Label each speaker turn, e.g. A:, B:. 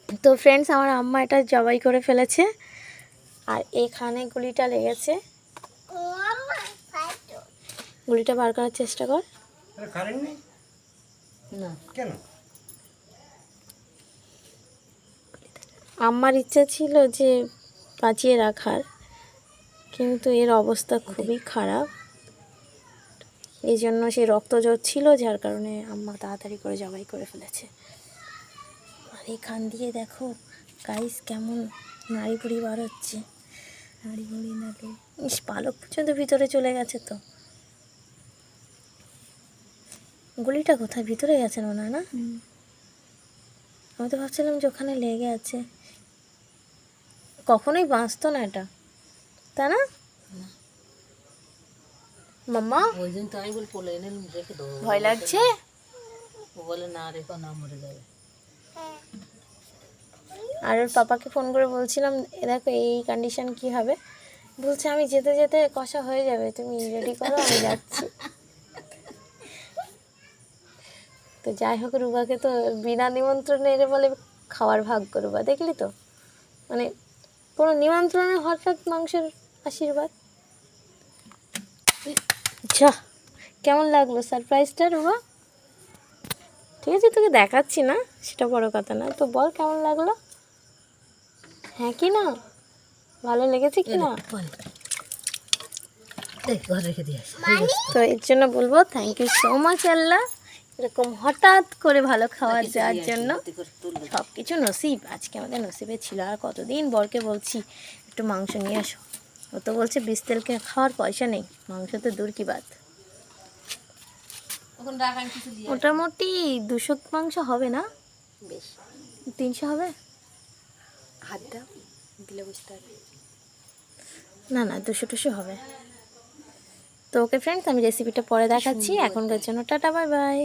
A: তো ফ্রেন্ডস, আমার আম্মা এটা জবাই করে ফেলেছে, আর এখানে গুলিটা লেগেছে। গুলিটা বার করার চেষ্টা কর। আম্মার ইচ্ছা ছিল যে বাঁচিয়ে রাখার, কিন্তু এর অবস্থা খুবই খারাপ। এই জন্য সে রক্ত ছিল, যার কারণে আম্মা তাড়াতাড়ি করে জবাই করে ফেলেছে। আর এখান দিয়ে দেখো গাইস কেমন নাড়ি ভুড়ি বার হচ্ছে। নাড়ি ভুড়ি নাড়ি, ইস, পালক পর্যন্ত ভিতরে চলে গেছে। তো গুলিটা কোথায়? ভিতরে গেছে মনে হয় না? আমি তো ভাবছিলাম যে ওখানে লেগে আছে। কখনোই বাঁচতো না এটা, তাই না মাম্মা?
B: ওই দিন তো আমি বলি কোলে এনে রেখে দেবো,
A: ভয় লাগছে।
B: ও বলে না রেখো না, মরে যাবে।
A: আর ওর পাপাকে ফোন করে বলছিলাম, এ দেখো এই কন্ডিশন কি হবে। বলছে আমি যেতে যেতে কষা হয়ে যাবে, তুমি রেডি করো, আমি যাচ্ছি। তো যাই হোক, রুবাকে তো বিনা নিমন্ত্রণে এরে বলে খাওয়ার ভাগ করবা, দেখলি তো, মানে কোনো নিমন্ত্রণে হঠাৎ মাংসের আশীর্বাদ। যা, কেমন লাগলো সারপ্রাইজটা রুবা? ঠিক আছে, তোকে দেখাচ্ছি না, সেটা বড় কথা না। তো বল কেমন লাগলো? হ্যাঁ কি না, ভালো লেগেছে কি না?
B: ঘরে রেখে দিয়ে আসি।
A: তো এর জন্য বলবো থ্যাংক ইউ সো মাচ আল্লাহ, এরকম হঠাৎ করে ভালো খাবার দেওয়ার জন্য। সব কিছু নসিব, আজকে আমাদের নসিবে ছিল। আর কতদিন বরকে বলছি একটু মাংস নিয়ে আসো, ও তো বলছে বিষ তেলকে খাওয়ার পয়সা নেই, মাংস তো দূর কি বাত। মোটামুটি 200 মাংস হবে না,
B: বেশ
A: 300 হবে।
B: হাত দাও দিলে বুঝতে পারবে।
A: না না, 200 হবে। তো ওকে ফ্রেন্ডস, আমি রেসিপিটা পরে দেখাচ্ছি, এখনকার জন্য টাটা বাই বাই।